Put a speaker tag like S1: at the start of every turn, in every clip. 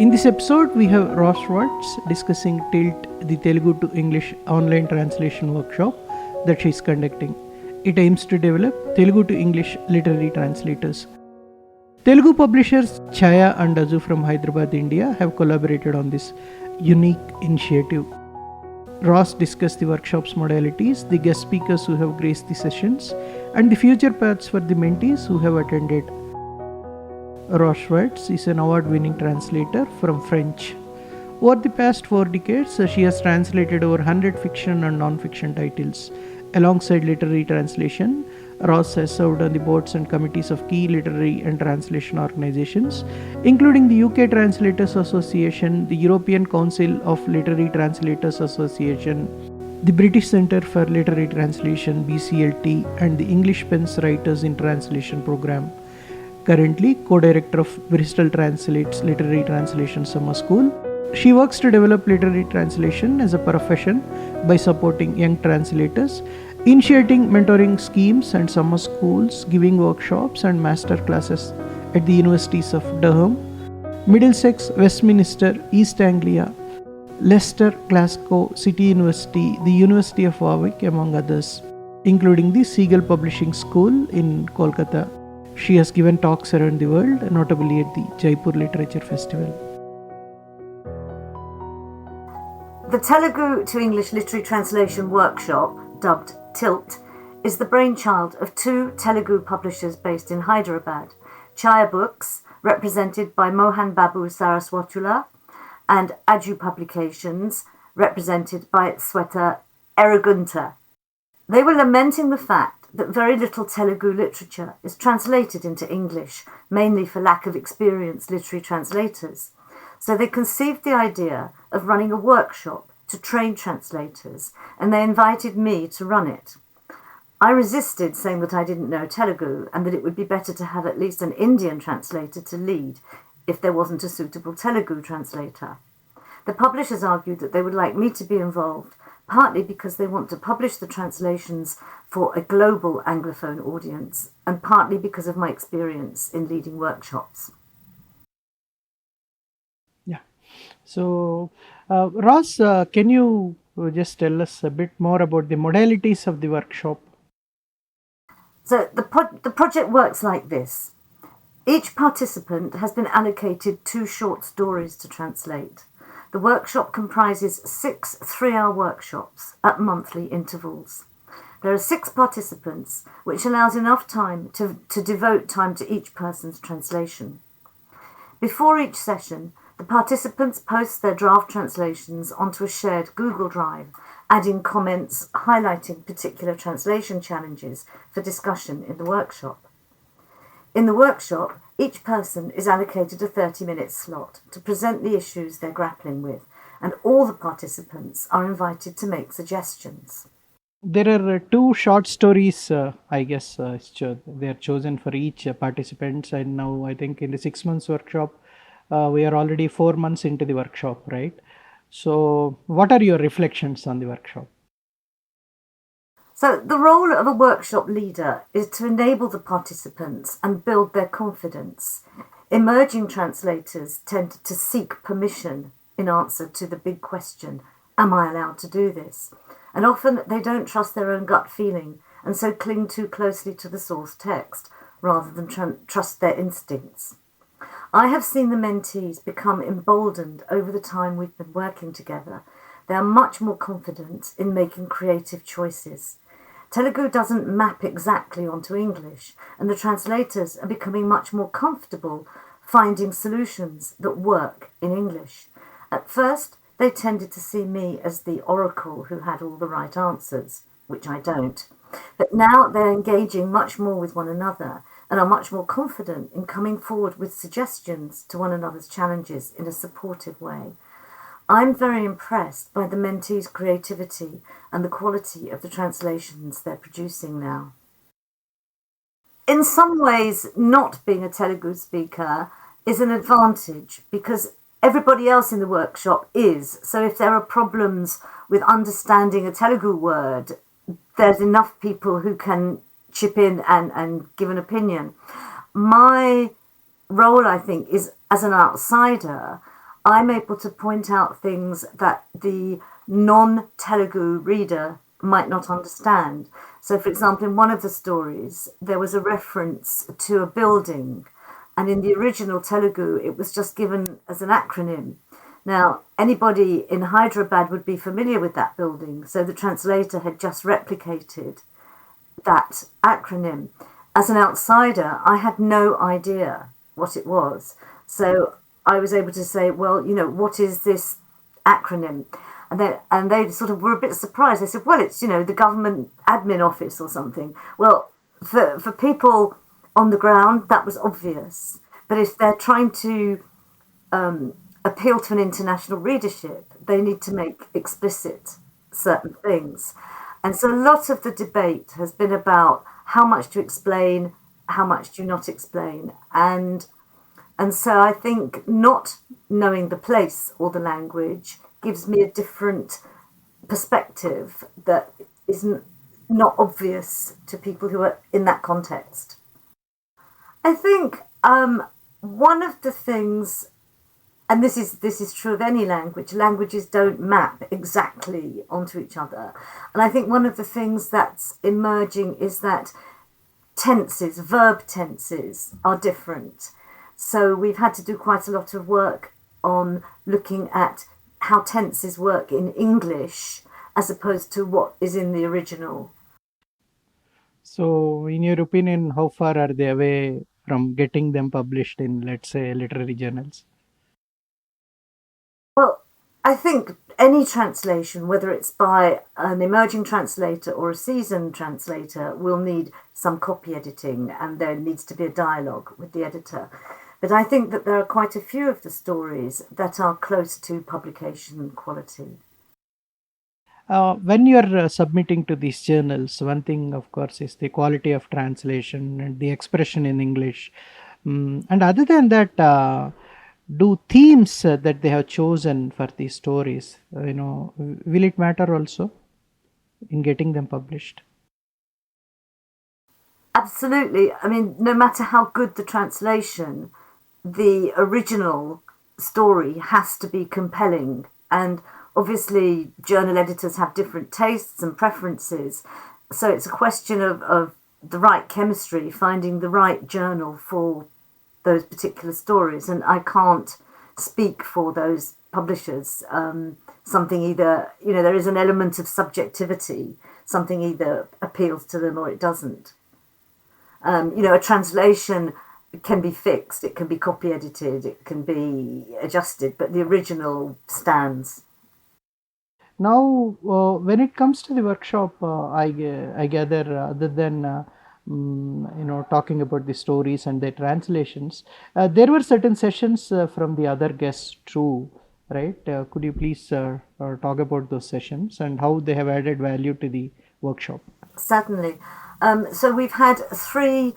S1: In this episode, we have Ros Schwartz discussing TILT, the Telugu-to-English online translation workshop that she is conducting. It aims to develop Telugu-to-English literary translators. Telugu publishers Chaaya and Aju from Hyderabad, India have collaborated on this unique initiative. Ros discussed the workshop's modalities, the guest speakers who have graced the sessions, and the future paths for the mentees who have attended. Ros Schwartz is an award-winning translator from French. Over the past 4 decades, she has translated over 100 fiction and non-fiction titles. Alongside literary translation, Ros has served on the boards and committees of key literary and translation organizations, including the UK Translators Association, the European Council of Literary Translators Association, the British Centre for Literary Translation (BCLT), and the English Pens Writers in Translation program. Currently co-director of Bristol Translates Literary Translation Summer School. She works to develop literary translation as a profession by supporting young translators, initiating mentoring schemes and summer schools, giving workshops and master classes at the universities of Durham, Middlesex, Westminster, East Anglia, Leicester, Glasgow, City University, the University of Warwick, among others, including the Seagull Publishing School in Kolkata. She has given talks around the world, notably at the Jaipur Literature Festival.
S2: The Telugu-to-English Literary Translation Workshop, dubbed TILT, is the brainchild of 2 Telugu publishers based in Hyderabad, Chaaya Books, represented by Mohan Babu Saraswatula, and Aju Publications, represented by Sweta Eragunta. They were lamenting the fact that very little Telugu literature is translated into English, mainly for lack of experienced literary translators. So they conceived the idea of running a workshop to train translators, and they invited me to run it. I resisted, saying that I didn't know Telugu and that it would be better to have at least an Indian translator to lead if there wasn't a suitable Telugu translator. The publishers argued that they would like me to be involved, partly because they want to publish the translations for a global Anglophone audience, and partly because of my experience in leading workshops.
S1: Yeah. So, Ros, can you just tell us a bit more about the modalities of the workshop?
S2: So the project works like this. Each participant has been allocated 2 short stories to translate. The workshop comprises 6 3-hour workshops at monthly intervals. There are 6 participants, which allows enough time to devote time to each person's translation. Before each session, the participants post their draft translations onto a shared Google Drive, adding comments highlighting particular translation challenges for discussion in the workshop. In the workshop, each person is allocated a 30-minute slot to present the issues they're grappling with, and all the participants are invited to make suggestions.
S1: There are 2 short stories, I guess, they are chosen for each participant, and now I think in the 6 months workshop, we are already 4 months into the workshop, right? So, what are your reflections on the workshop?
S2: So the role of a workshop leader is to enable the participants and build their confidence. Emerging translators tend to seek permission in answer to the big question, am I allowed to do this? And often they don't trust their own gut feeling and so cling too closely to the source text rather than trust their instincts. I have seen the mentees become emboldened over the time we've been working together. They are much more confident in making creative choices. Telugu doesn't map exactly onto English, and the translators are becoming much more comfortable finding solutions that work in English. At first, they tended to see me as the oracle who had all the right answers, which I don't. But now they're engaging much more with one another and are much more confident in coming forward with suggestions to one another's challenges in a supportive way. I'm very impressed by the mentees' creativity and the quality of the translations they're producing now. In some ways, not being a Telugu speaker is an advantage because everybody else in the workshop is. So if there are problems with understanding a Telugu word, there's enough people who can chip in and give an opinion. My role, I think, is as an outsider. I'm able to point out things that the non-Telugu reader might not understand. So, for example, in one of the stories, there was a reference to a building, and in the original Telugu, it was just given as an acronym. Now, anybody in Hyderabad would be familiar with that building, so the translator had just replicated that acronym. As an outsider, I had no idea what it was. So I was able to say, well, what is this acronym? And they sort of were a bit surprised. They said, well, it's, the government admin office or something. Well, for people on the ground, that was obvious. But if they're trying to appeal to an international readership, they need to make explicit certain things. And so a lot of the debate has been about how much to explain, how much do you not explain. And so I think not knowing the place or the language gives me a different perspective that isn't not obvious to people who are in that context. I think one of the things, and this is true of any language, languages don't map exactly onto each other. And I think one of the things that's emerging is that tenses, verb tenses, are different. So we've had to do quite a lot of work on looking at how tenses work in English as opposed to what is in the original.
S1: So, in your opinion, how far are they away from getting them published in, let's say, literary journals?
S2: Well, I think any translation, whether it's by an emerging translator or a seasoned translator, will need some copy editing, and there needs to be a dialogue with the editor. But I think that there are quite a few of the stories that are close to publication quality.
S1: When you're submitting to these journals, one thing, of course, is the quality of translation and the expression in English. And other than that, do themes that they have chosen for these stories, will it matter also in getting them published?
S2: Absolutely. I mean, no matter how good the translation, the original story has to be compelling. And obviously, journal editors have different tastes and preferences. So it's a question of the right chemistry, finding the right journal for those particular stories. And I can't speak for those publishers. Something either, there is an element of subjectivity, something either appeals to them or it doesn't. A translation can be fixed, it can be copy edited, it can be adjusted, but the original stands.
S1: Now, when it comes to the workshop, I gather, other than talking about the stories and their translations, there were certain sessions from the other guests too, right? Could you please talk about those sessions and how they have added value to the workshop?
S2: Certainly. So we've had 3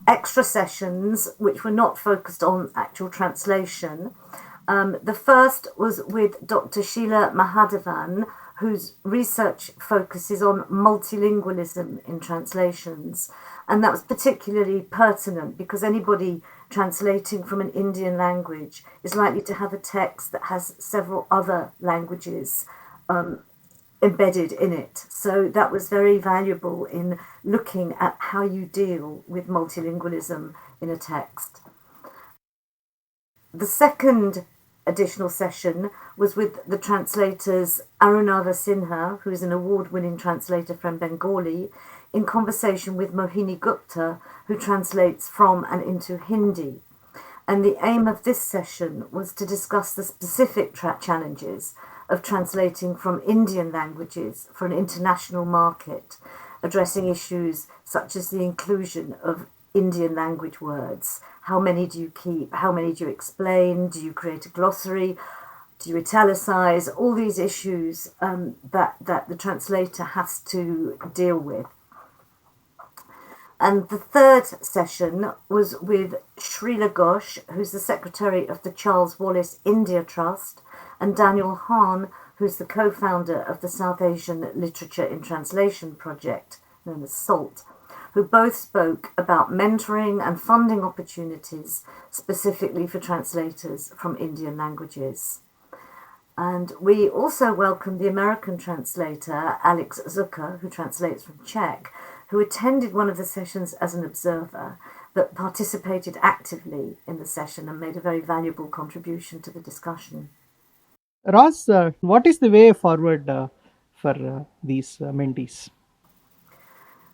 S2: extra sessions which were not focused on actual translation. The first was with Dr. Sheila Mahadevan, whose research focuses on multilingualism in translations. And that was particularly pertinent because anybody translating from an Indian language is likely to have a text that has several other languages embedded in it. So that was very valuable in looking at how you deal with multilingualism in a text. The second additional session was with the translators Arunava Sinha, who is an award-winning translator from Bengali, in conversation with Mohini Gupta, who translates from and into Hindi. And the aim of this session was to discuss the specific challenges of translating from Indian languages for an international market, addressing issues such as the inclusion of Indian language words. How many do you keep? How many do you explain? Do you create a glossary? Do you italicize? All these issues that the translator has to deal with. And the third session was with Srila Ghosh, who's the secretary of the Charles Wallace India Trust, and Daniel Hahn, who's the co-founder of the South Asian Literature in Translation project, known as SALT. who both spoke about mentoring and funding opportunities specifically for translators from Indian languages. And we also welcomed the American translator, Alex Zucker, who translates from Czech, who attended one of the sessions as an observer, but participated actively in the session and made a very valuable contribution to the discussion.
S1: Ros, what is the way forward for these mentees?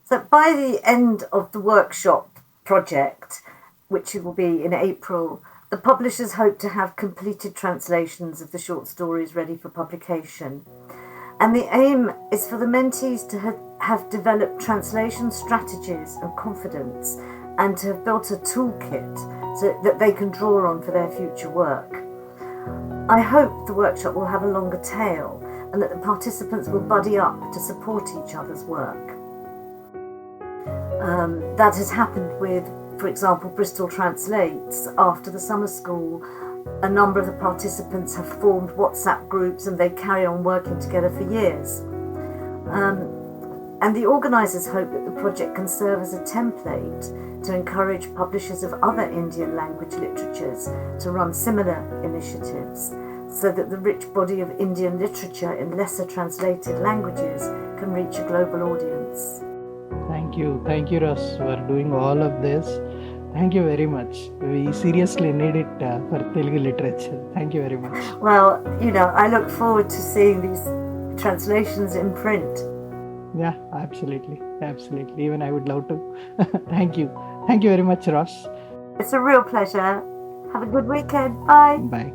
S2: So by the end of the workshop project, which will be in April, the publishers hope to have completed translations of the short stories ready for publication. And the aim is for the mentees to have developed translation strategies and confidence, and to have built a toolkit so that they can draw on for their future work. I hope the workshop will have a longer tail and that the participants will buddy up to support each other's work. That has happened with, for example, Bristol Translates. After the summer school, a number of the participants have formed WhatsApp groups and they carry on working together for years. And the organisers hope that the project can serve as a template to encourage publishers of other Indian language literatures to run similar initiatives, so that the rich body of Indian literature in lesser translated languages can reach a global audience.
S1: Thank you, Ros, for doing all of this. Thank you very much. We seriously need it for Telugu literature. Thank you very much.
S2: Well, I look forward to seeing these translations in print.
S1: Yeah, absolutely. Even I would love to. Thank you. Thank you very much, Ros.
S2: It's a real pleasure. Have a good weekend. Bye.
S1: Bye.